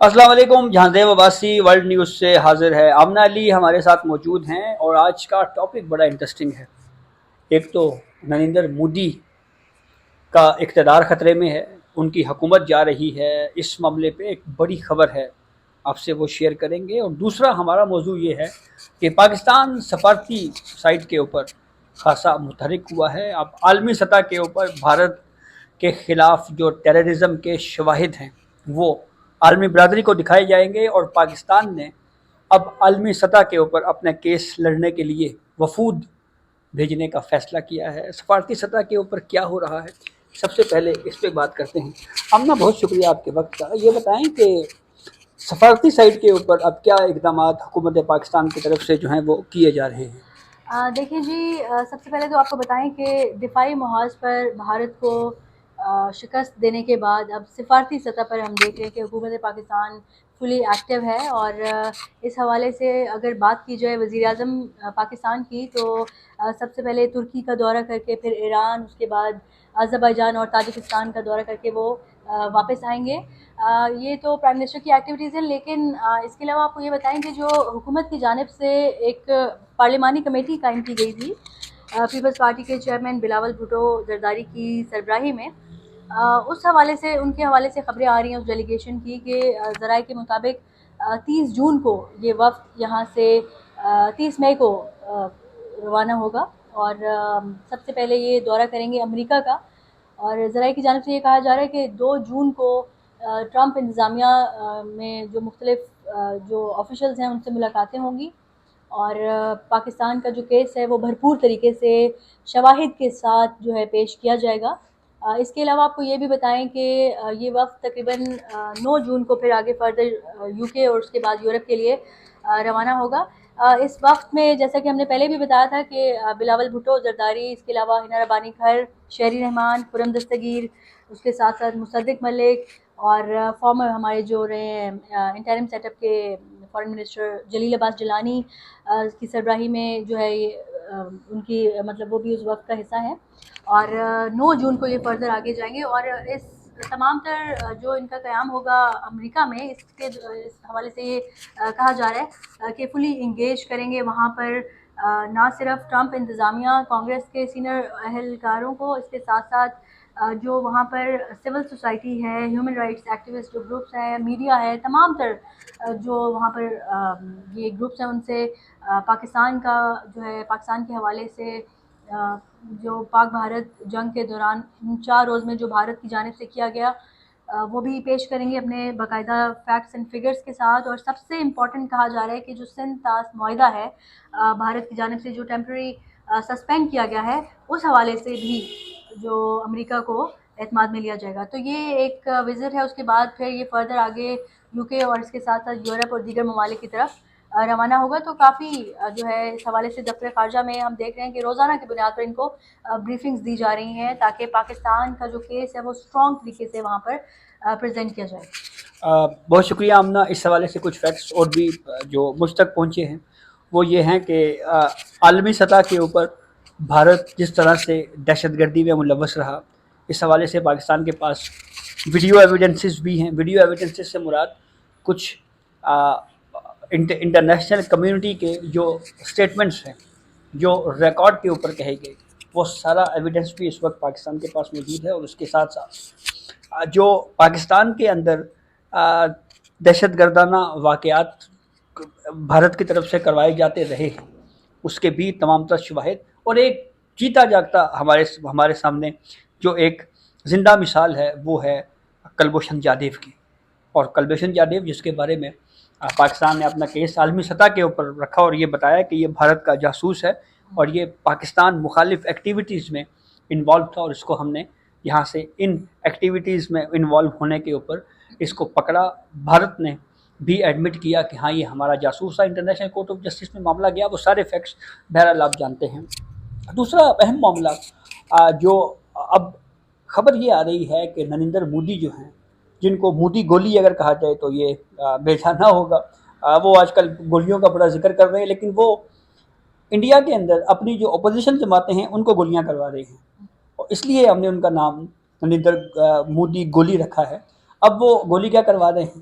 السلام علیکم. جہاندیو Abbasi world news سے حاضر ہے. آمنہ علی ہمارے ساتھ موجود ہیں اور آج کا ٹاپک بڑا انٹرسٹنگ ہے. ایک تو نریندر مودی کا اقتدار خطرے میں ہے، ان کی حکومت جا رہی ہے. اس معاملے پہ ایک بڑی خبر ہے، آپ سے وہ شیئر کریں گے. اور دوسرا ہمارا موضوع یہ ہے کہ پاکستان سفارتی سائٹ کے اوپر خاصا متحرک ہوا ہے. اب عالمی سطح کے اوپر بھارت کے خلاف جو ٹیررزم کے شواہد ہیں وہ عالمی برادری کو دکھائے جائیں گے، اور پاکستان نے اب عالمی سطح کے اوپر اپنا کیس لڑنے کے لیے وفود بھیجنے کا فیصلہ کیا ہے. سفارتی سطح کے اوپر کیا ہو رہا ہے، سب سے پہلے اس پہ بات کرتے ہیں. امنہ، بہت شکریہ آپ کے وقت کا. یہ بتائیں کہ سفارتی سائٹ کے اوپر اب کیا اقدامات حکومت پاکستان کی طرف سے جو ہیں وہ کیے جا رہے ہیں؟ دیکھیں جی، سب سے پہلے تو آپ کو بتائیں کہ دفاعی محاذ پر بھارت کو شکست دینے کے بعد اب سفارتی سطح پر ہم دیکھ رہے ہیں کہ حکومت پاکستان فلی ایکٹیو ہے. اور اس حوالے سے اگر بات کی جائے وزیر اعظم پاکستان کی، تو سب سے پہلے ترکی کا دورہ کر کے، پھر ایران، اس کے بعد آذربائیجان اور تاجکستان کا دورہ کر کے وہ واپس آئیں گے. یہ تو پرائم منسٹر کی ایکٹیویٹیز ہیں، لیکن اس کے علاوہ آپ کو یہ بتائیں کہ جو حکومت کی جانب سے ایک پارلیمانی کمیٹی قائم کی گئی تھی پیپلز پارٹی کے چیئرمین بلاول بھٹو زرداری کی سربراہی میں، اس حوالے سے، ان کے حوالے سے خبریں آ رہی ہیں اس ڈیلیگیشن کی کہ ذرائع کے مطابق 30 جون کو یہ وفد یہاں سے 30 مئی کو روانہ ہوگا، اور سب سے پہلے یہ دورہ کریں گے امریکہ کا. اور ذرائع کی جانب سے یہ کہا جا رہا ہے کہ 2 جون کو ٹرمپ انتظامیہ میں جو مختلف جو آفیشلز ہیں ان سے ملاقاتیں ہوں گی، اور پاکستان کا جو کیس ہے وہ بھرپور طریقے سے شواہد کے ساتھ جو ہے پیش کیا جائے گا. اس کے علاوہ آپ کو یہ بھی بتائیں کہ یہ وفد تقریباً 9 جون کو پھر آگے فردر یو کے اور اس کے بعد یورپ کے لیے روانہ ہوگا. اس وقت میں جیسا کہ ہم نے پہلے بھی بتایا تھا کہ بلاول بھٹو زرداری، اس کے علاوہ ہنا ربانی کھر، شہری رحمان، خرم دستگیر، اس کے ساتھ ساتھ مصدق ملک، اور فارمر ہمارے جو رہے ہیں انٹرم سیٹ اپ کے فارن منسٹر جلیل عباس جیلانی کی سربراہی میں جو ہے یہ ان کی مطلب وہ بھی اس وقت کا حصہ ہیں. اور 9 جون کو یہ فردر آگے جائیں گے. اور اس تمام تر جو ان کا قیام ہوگا امریکہ میں، اس حوالے سے یہ کہا جا رہا ہے کہ فلی انگیج کریں گے وہاں پر نہ صرف ٹرمپ انتظامیہ، کانگریس کے سینئر اہلکاروں کو، اس کے ساتھ ساتھ جو وہاں پر سول سوسائٹی ہے، ہیومن رائٹس ایکٹیوسٹ جو گروپس ہیں، میڈیا ہے، تمام تر جو وہاں پر یہ گروپس ہیں، ان سے پاکستان کا جو ہے پاکستان کے حوالے سے جو پاک بھارت جنگ کے دوران 4 روز میں جو بھارت کی جانب سے کیا گیا وہ بھی پیش کریں گے اپنے باقاعدہ فیکٹس اینڈ فگرز کے ساتھ. اور سب سے امپورٹنٹ کہا جا رہا ہے کہ جو سندھ طاس معاہدہ ہے بھارت کی جانب سے جو ٹیمپرری سسپینڈ کیا گیا ہے، اس حوالے سے بھی جو امریکہ کو اعتماد میں لیا جائے گا. تو یہ ایک وزٹ ہے. اس کے بعد پھر یہ فردر آگے یو کے اور اس کے ساتھ ساتھ یورپ اور دیگر ممالک کی طرف روانہ ہوگا. تو کافی جو ہے اس حوالے سے دفتر خارجہ میں ہم دیکھ رہے ہیں کہ روزانہ کی بنیاد پر ان کو بریفنگز دی جا رہی ہیں تاکہ پاکستان کا جو کیس ہے وہ اسٹرانگ طریقے سے وہاں پر پریزنٹ کیا جائے. بہت شکریہ آمنہ. اس حوالے سے کچھ فیکٹس اور بھی جو مجھ تک پہنچے ہیں وہ یہ ہیں کہ عالمی سطح کے اوپر بھارت جس طرح سے دہشت گردی میں ملوث رہا، اس حوالے سے پاکستان کے پاس ویڈیو ایویڈنسز بھی ہیں. ویڈیو ایویڈنسز سے مراد کچھ انٹرنیشنل کمیونٹی کے جو اسٹیٹمنٹس ہیں جو ریکارڈ کے اوپر کہے گئے، وہ سارا ایویڈنس بھی اس وقت پاکستان کے پاس موجود ہے. اور اس کے ساتھ ساتھ جو پاکستان کے اندر دہشت گردانہ واقعات بھارت کی طرف سے کروائے جاتے رہے ہیں، اس کے بھی تمام تر شواہد. اور ایک جیتا جاگتا ہمارے سامنے جو ایک زندہ مثال ہے وہ ہے کلبھوشن جادیو کی. اور کلبھوشن جادیو جس کے بارے میں پاکستان نے اپنا کیس عالمی سطح کے اوپر رکھا اور یہ بتایا کہ یہ بھارت کا جاسوس ہے اور یہ پاکستان مخالف ایکٹیویٹیز میں انوالو تھا، اور اس کو ہم نے یہاں سے ان ایکٹیویٹیز میں انوالو ہونے کے اوپر اس کو پکڑا. بھارت نے بھی ایڈمٹ کیا کہ ہاں یہ ہمارا جاسوس تھا. انٹرنیشنل کورٹ آف جسٹس میں معاملہ گیا، وہ سارے فیکٹس بہرحال آپ جانتے ہیں. دوسرا اہم معاملہ جو اب خبر یہ آ رہی ہے کہ نریندر مودی جو ہیں، جن کو مودی گولی اگر کہا جائے تو یہ بیجانہ ہوگا، وہ آج کل گولیوں کا بڑا ذکر کر رہے ہیں، لیکن وہ انڈیا کے اندر اپنی جو اپوزیشن جماعتیں ہیں ان کو گولیاں کروا رہی ہیں، اور اس لیے ہم نے ان کا نام نریندر مودی گولی رکھا ہے. اب وہ گولی کیا کروا رہے ہیں؟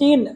3